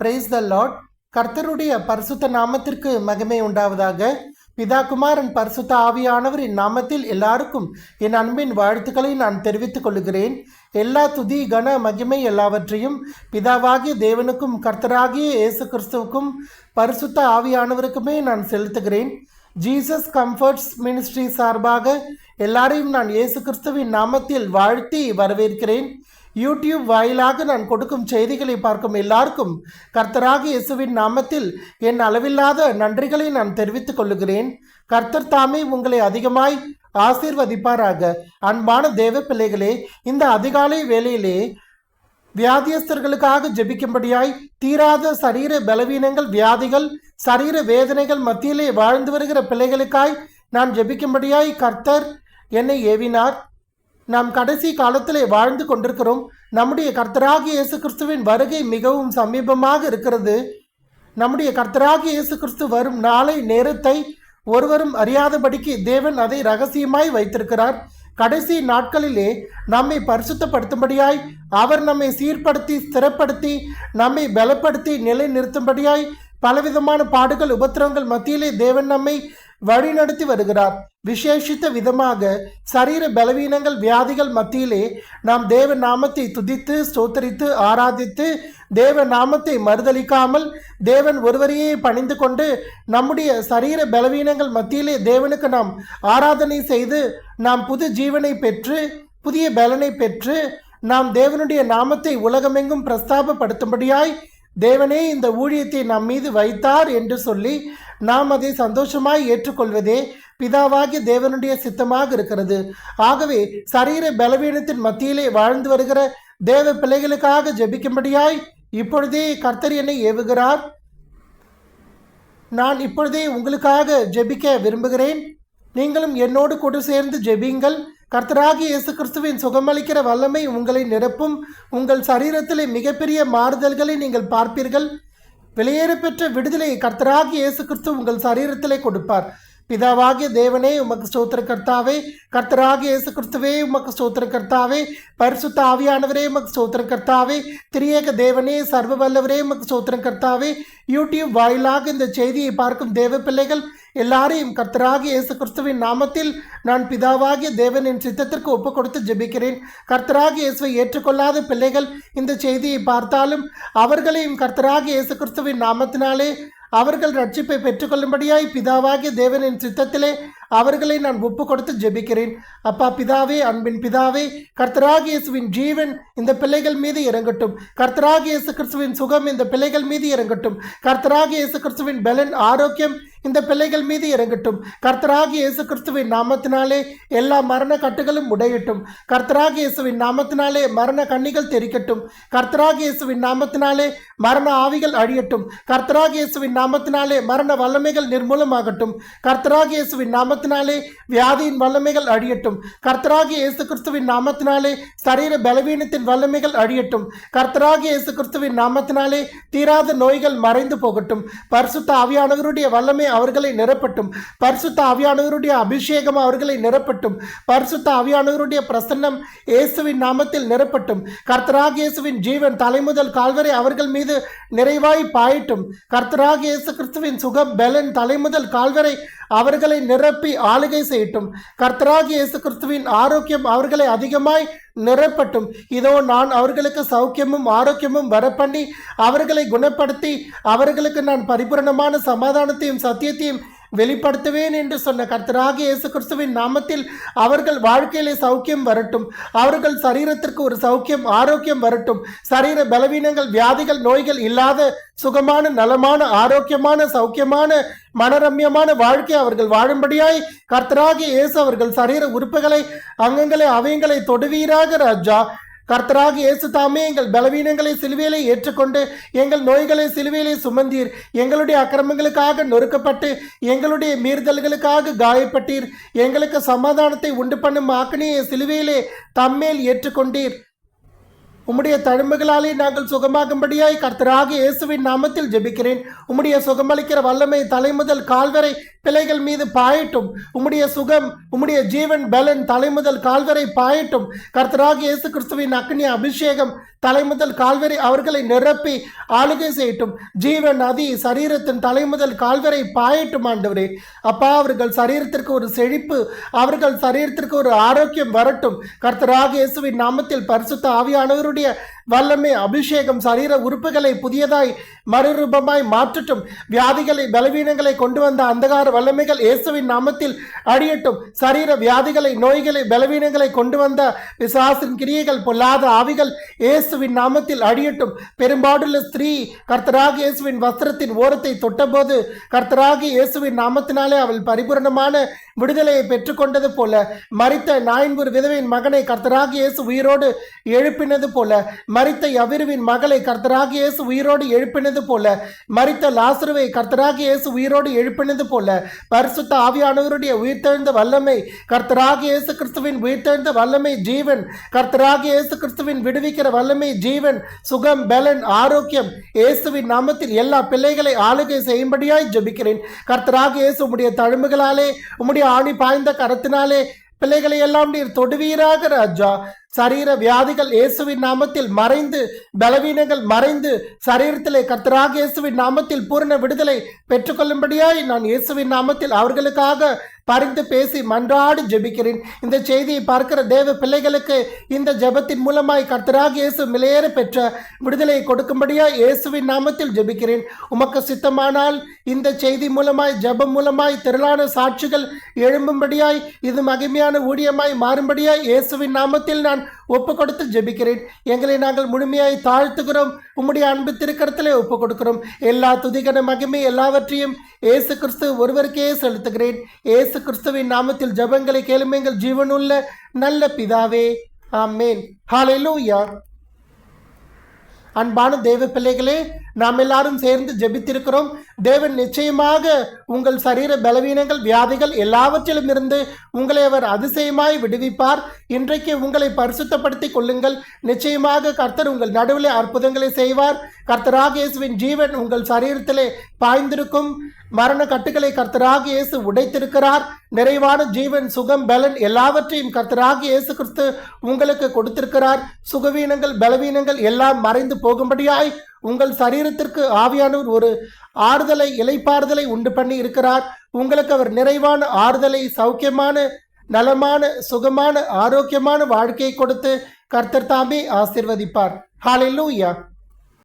Praise the Lord. கர்த்தருடைய பரிசுத்த நாமத்திற்கு மகிமை உண்டாவதாக. பிதா குமாரன் பரிசுத்த ஆவியானவரின் நாமத்தில் எல்லாருக்கும் என் அன்பின் வாழ்த்துக்களை நான் தெரிவித்துக் கொள்கிறேன். எல்லா துதி கன மகிமை எல்லாவற்றையும் பிதாவாகிய தேவனுக்கும் கர்த்தராகிய இயேசு கிறிஸ்துவுக்கும் பரிசுத்த ஆவியானவருக்குமே நான் செலுத்துகிறேன். ஜீசஸ் கம்ஃபர்ட்ஸ் மினிஸ்ட்ரி சார்பாக எல்லாரையும் நான் இயேசு கிறிஸ்துவின் நாமத்தில் வாழ்த்தி வரவேற்கிறேன். யூடியூப் வாயிலாக நான் கொடுக்கும் செய்திகளை பார்க்கும் எல்லாருக்கும் கர்த்தராக இயேசுவின் நாமத்தில் என் அளவில்லாத நன்றிகளை நான் தெரிவித்துக் கொள்ளுகிறேன். கர்த்தர் தாமே உங்களை அதிகமாய் ஆசீர்வதிப்பாராக. அன்பான தேவ பிள்ளைகளே, இந்த அதிகாலை வேளையிலே வியாதியஸ்தர்களுக்காக ஜெபிக்கும்படியாய் தீராத சரீர பலவீனங்கள், வியாதிகள், சரீர வேதனைகள் மத்தியிலே வாழ்ந்து வருகிற பிள்ளைகளுக்காய் நான் ஜெபிக்கும்படியாய் கர்த்தர் என்னை ஏவினார். நாம் கடைசி காலத்திலே வாழ்ந்து கொண்டிருக்கிறோம். நம்முடைய கர்த்தராகிய இயேசு கிறிஸ்துவின் வருகை மிகவும் சமீபமாக இருக்கிறது. நம்முடைய கர்த்தராகிய இயேசு கிறிஸ்து வரும் நாளை நேரத்தை ஒருவரும் அறியாதபடிக்கு தேவன் அதை ரகசியமாய் வைத்திருக்கிறார். கடைசி நாட்களிலே நம்மை பரிசுத்தப்படுத்தும்படியாய், அவர் நம்மை சீர்படுத்தி ஸ்திரப்படுத்தி நம்மை பலப்படுத்தி நிலை நிறுத்தும்படியாய் பலவிதமான பாடுகள் உபத்திரவங்கள் மத்தியிலே தேவன் நம்மை வழிநடத்தி வருகிறார். விசேஷித்த விதமாக சரீர பலவீனங்கள், வியாதிகள் மத்தியிலே நாம் தேவ நாமத்தை துதித்து ஸ்தோத்தரித்து ஆராதித்து தேவ நாமத்தை மறுதளிக்காமல் தேவன் ஒருவரையே பணிந்து கொண்டு நம்முடைய சரீர பலவீனங்கள் மத்தியிலே தேவனுக்கு நாம் ஆராதனை செய்து நாம் புது ஜீவனை பெற்று புதிய பலனை பெற்று நாம் தேவனுடைய நாமத்தை உலகமெங்கும் பிரஸ்தாபப்படுத்தும்படியாய் தேவனே இந்த ஊழியத்தை நம் மீது வைத்தார் என்று சொல்லி நாம் அதை சந்தோஷமாய் ஏற்றுக்கொள்வதே பிதாவாகிய தேவனுடைய சித்தமாக இருக்கிறது. ஆகவே சரீர பலவீனத்தின் மத்தியிலே வாழ்ந்து வருகிற தேவ பிள்ளைகளுக்காக ஜெபிக்கும்படியாய் இப்பொழுதே கர்த்தர் என்னை ஏவுகிறார். நான் இப்பொழுதே உங்களுக்காக ஜெபிக்க விரும்புகிறேன். நீங்களும் என்னோடு கூட சேர்ந்து ஜெபியுங்கள். கர்த்தராகிய இயேசு கிறிஸ்துவின் சுகமளிக்கிற வல்லமை உங்களை நிரப்பும். உங்கள் சரீரத்திலே மிகப்பெரிய மாறுதல்களை நீங்கள் பார்ப்பீர்கள். வெளியேற பெற்ற விடுதலை கர்த்தராகிய இயேசு கிறிஸ்து உங்கள் சரீரத்திலே கொடுப்பார். பிதாவாகிய தேவனே உமக்கு ஸ்தோத்திர கர்த்தாவே, கர்த்தராகிய இயேசு கிறிஸ்துவே உமக்கு ஸ்தோத்திர கர்த்தாவே, பரிசுத்த ஆவியானவரே உமக்கு ஸ்தோத்திர கர்த்தாவே, திரியேக தேவனே சர்வ வல்லவரே உமக்கு ஸ்தோத்திர கர்த்தாவே. யூடியூப் வாயிலாக இந்த செய்தியை பார்க்கும் தேவ பிள்ளைகள் எல்லாரையும் கர்த்தராகிய இயேசு கிறிஸ்துவின் நாமத்தில் நான் பிதாவாகிய தேவனின் சித்தத்திற்கு ஒப்பு கொடுத்து ஜெபிக்கிறேன். கர்த்தராகிய இயேசுவை ஏற்றுக்கொள்ளாத பிள்ளைகள் இந்த செய்தியை பார்த்தாலும் அவர்களையும் கர்த்தராகிய இயேசு கிறிஸ்துவின் நாமத்தினாலே அவர்கள் ரட்சிப்பை பெற்றுக்கொள்ளும்படியாய் பிதாவாகிய தேவனின் சித்தத்திலே அவர்களை நான் ஒப்பு கொடுத்து ஜெபிக்கிறேன். அப்பா பிதாவே, அன்பின் பிதாவே, கர்த்தராகிய இயேசுவின் ஜீவன் இந்த பிள்ளைகள் மீது இறங்கட்டும். கர்த்தராகிய இயேசு கிறிஸ்துவின் சுகம் இந்த பிள்ளைகள் மீது இறங்கட்டும். கர்த்தராகிய இயேசு கிறிஸ்துவின் பலன், ஆரோக்கியம் இந்த பிள்ளைகள் மீது இறங்கட்டும். கர்த்தராகிய இயேசு கிறிஸ்துவின் நாமத்தினாலே எல்லா மரண கட்டுகளும் உடையட்டும். கர்த்தராகிய இயேசுவின் நாமத்தினாலே மரண கண்ணிகள் தெரிக்கட்டும். கர்த்தராகிய இயேசுவின் நாமத்தினாலே மரண ஆவிகள் அழியட்டும். கர்த்தராகிய இயேசுவின் நாமத்தினாலே மரண வல்லமைகள் நிர்மூலமாகட்டும். கர்த்தராகிய இயேசுவின் நாமத்தினாலே வியாதியின் வல்லமைகள் அழியட்டும். கர்த்தராகிய இயேசு கிறிஸ்துவின் நாமத்தினாலே சரீர பலவீனத்தின் வல்லமைகள் அழியட்டும். கர்த்தராகிய இயேசு கிறிஸ்துவின் நாமத்தினாலே தீராத நோய்கள் மறைந்து போகட்டும். பரிசுத்த ஆவியானவருடைய வல்லமை அவர்களை நிரப்பட்டும். பரிசுத்த ஆவியானவருடைய அபிஷேகம் அவர்களை நிரப்பட்டும். பரிசுத்த ஆவியானவருடைய பிரசன்னம் இயேசுவின் நாமத்தில் நிரப்பட்டும். கர்த்தராகிய இயேசுவின் ஜீவன் தலைமுதல் கால்வரை அவர்கள் மீது நிறைவாய் பாயட்டும். கர்த்தராகிய இயேசு கிறிஸ்துவின் சுகம் பலன் தலைமுதல் கால்வரை அவர்களை நிரப்பி ஆளுகை செய்யட்டும். கர்த்தராகிய இயேசு கிறிஸ்துவின் ஆரோக்கியம் அவர்களை அதிகமாய் நிரப்பட்டும். இதோ நான் அவர்களுக்கு சௌக்கியமும் ஆரோக்கியமும் வரப்பண்ணி அவர்களை குணப்படுத்தி அவர்களுக்கு நான் பரிபூரணமான சமாதானத்தையும் சத்தியத்தையும் வெளிப்படுத்துவேன் என்று சொன்ன கர்த்தராகிய இயேசு கிறிஸ்துவின் நாமத்தில் அவர்கள் வாழ்க்கையிலே சௌக்கியம் வரட்டும். அவர்கள் சரீரத்திற்கு ஒரு சௌக்கியம் ஆரோக்கியம் வரட்டும். சரீர பலவீனங்கள், வியாதிகள், நோய்கள் இல்லாத சுகமான நலமான ஆரோக்கியமான சௌக்கியமான மனரம்யமான வாழ்க்கை அவர்கள் வாழும்படியாய் கர்த்தராகிய இயேசு அவர்கள் சரீர உறுப்புகளை, அங்கங்களை, அவயங்களை தொடுவீராக ராஜா. கர்த்தராகிய இயேசு தாமே எங்கள் பலவீனங்களை சிலுவையிலே ஏற்றுக்கொண்டு எங்கள் நோய்களை சிலுவையிலே சுமந்தீர். எங்களுடைய அக்கிரமங்களுக்காக நொறுக்கப்பட்டு எங்களுடைய மீறுதல்களுக்காக காயப்பட்டீர். எங்களுக்கு சமாதானத்தை உண்டு பண்ணும் ஆக்கினையை சிலுவையிலே தம்மேல் ஏற்றுக்கொண்டீர். உம்முடைய தழும்புகளாலே நாங்கள் சுகமாகும்படியாய் கர்த்தராகிய இயேசுவின் நாமத்தில் ஜெபிக்கிறேன். உம்முடைய சுகமளிக்கிற வல்லமை தலைமுதல் கால்வரை பிள்ளைகள் மீது பாயட்டும். உம்முடைய சுகம், உம்முடைய ஜீவன் பலன் தலைமுதல் கால்வரை பாயட்டும். கர்த்தராகிய இயேசு கிறிஸ்துவின் அக்னி அபிஷேகம் தலைமுதல் கால்வரை அவர்களை நிரப்பி ஆளுகை செய்யட்டும். ஜீவன் நதி சரீரத்தின் தலைமுதல் கால்வரை பாயட்டும் ஆண்டவரே. அப்பா, அவர்கள் சரீரத்திற்கு ஒரு செழிப்பு, அவர்கள் சரீரத்திற்கு ஒரு ஆரோக்கியம் வரட்டும். கர்த்தராகிய இயேசுவின் நாமத்தில் பரிசுத்த ஆவியானவருடைய வல்லமை அபிஷேகம் சரீர உறுப்புகளை புதியதாய் மறுரூபமாய் மாற்றட்டும். வியாதிகளை, பலவீனங்களை கொண்டு வந்த அந்தகார வல்லமைகள் இயேசுவின் நாமத்தில் அழியட்டும். சரீர வியாதிகளை, நோய்களை, பலவீனங்களை கொண்டு வந்த பிசாசின் கிரியைகள், பொல்லாத ஆவிகள் இயேசுவின் நாமத்தில் அழியட்டும். பெரும்பாடுள்ள ஸ்திரீ கர்த்தராகிய இயேசுவின் வஸ்திரத்தின் ஓரத்தை தொட்டபோது கர்த்தராகிய இயேசுவின் நாமத்தினாலே அவள் பரிபூரணமான விடுதலையை பெற்றுக்கொண்டது போல, மரித்த நாயன்பூர் விதவையின் மகனை கர்த்தராகிய இயேசு உயிரோடு எழுப்பினது போல, மரித்த யவிருவின் மகளை கர்த்தராகிய இயேசு உயிரோடு எழுப்பினது போல, மரித்த லாசருவை கர்த்தராகிய இயேசு உயிரோடு எழுப்பினது போல, பரிசுத்த ஆவியானவருடைய உயிர்த்தெழுந்த வல்லமை, கர்த்தராகிய இயேசு கிறிஸ்துவின் உயிர்த்தெழுந்த வல்லமை ஜீவன், கர்த்தராகிய இயேசு கிறிஸ்துவின் விடுவிக்கிற வல்லமை ஜீவன், சுகம், பலன், ஆரோக்கியம் இயேசுவின் நாமத்தில் எல்லா பிள்ளைகளை ஆளுகை செய்யும்படியாய் ஜெபிக்கிறேன். கர்த்தராகிய இயேசு உம்முடைய தழும்புகளாலே, உம்முடைய ஆணி பாய்ந்த கரத்தினாலே பிள்ளைகளை எல்லாம் நீர் தொடுவீராக ராஜா. சரீர வியாதிகள் இயேசுவின் நாமத்தில் மறைந்து, பலவீனங்கள் மறைந்து, சரீரத்திலே கர்த்தராகிய இயேசுவின் நாமத்தில் பூரண விடுதலை பெற்றுக்கொள்ளும்படியாய் நான் இயேசுவின் நாமத்தில் அவர்களுக்காக பரிந்து பேசி மன்றாடி ஜெபிக்கிறேன். இந்த செய்தியை பார்க்கிற தேவ பிள்ளைகளுக்கு இந்த ஜெபத்தின் மூலமாய் கர்த்தராகிய இயேசு மிலையேற பெற்ற விடுதலை கொடுக்கும்படியாய் இயேசுவின் நாமத்தில் ஜெபிக்கிறேன். உமக்கு சித்தமானால் இந்த செய்தி மூலமாய், ஜெபம் மூலமாய் திரளான சாட்சிகள் எழும்பும்படியாய், இது மகிமையான ஊழியமாய் மாறும்படியாய் இயேசுவின் நாமத்தில் நான் ஒப்பு கொடுத்து ஜெபிக்கிறேன். எங்களை நாங்கள் முழுமையாய் தாழ்த்துகிறோம். உம்முடைய அன்பு திருக்கரத்திலே ஒப்பு கொடுக்கிறோம். எல்லா துதிகன மகிமை எல்லாவற்றையும் இயேசு கிறிஸ்து ஒருவருக்கே செலுத்துகிறேன். இயேசு கிறிஸ்துவின் நாமத்தில் ஜெபங்களை கேளுங்கள் ஜீவனுள்ள நல்ல பிதாவே, ஆமென். ஹல்லேலூயா. அன்பான தேவ பிள்ளைகளே, நாம் எல்லாரும் சேர்ந்து ஜெபித்திருக்கிறோம். தேவன் நிச்சயமாக உங்கள் சரீர பலவீனங்கள், வியாதிகள் எல்லாவற்றிலும் இருந்து உங்களை அவர் அதிசயமாய் விடுவிப்பார். இன்றைக்கு உங்களை பரிசுத்தப்படுத்திக் கொள்ளுங்கள். நிச்சயமாக கர்த்தர் உங்கள் நடுவில் அற்புதங்களை செய்வார். கர்த்தராகிய இயேசுவின் ஜீவன் உங்கள் சரீரத்திலே பாய்ந்திருக்கும். மரண கட்டுகளை கர்த்தராகிய இயேசு உடைத்திருக்கிறார். நிறைவான ஜீவன், சுகம், பலன் எல்லாவற்றையும் கர்த்தராகிய இயேசு கிறிஸ்து உங்களுக்கு கொடுத்திருக்கிறார். சுகவீனங்கள், பலவீனங்கள் எல்லாம் மறைந்து போகும்படியாய் உங்கள் சரீரத்திற்கு ஆவியானவர் ஒரு ஆறுதலை, இளைப்பாறுதலை உண்டு பண்ணி இருக்கிறார். உங்களுக்கு அவர் நிறைவான ஆறுதலை, சௌக்கியமான, நலமான, சுகமான, ஆரோக்கியமான வாழ்க்கையை கொடுத்து கர்த்தர் தாமே ஆசீர்வதிப்பார். ஹல்லேலூயா.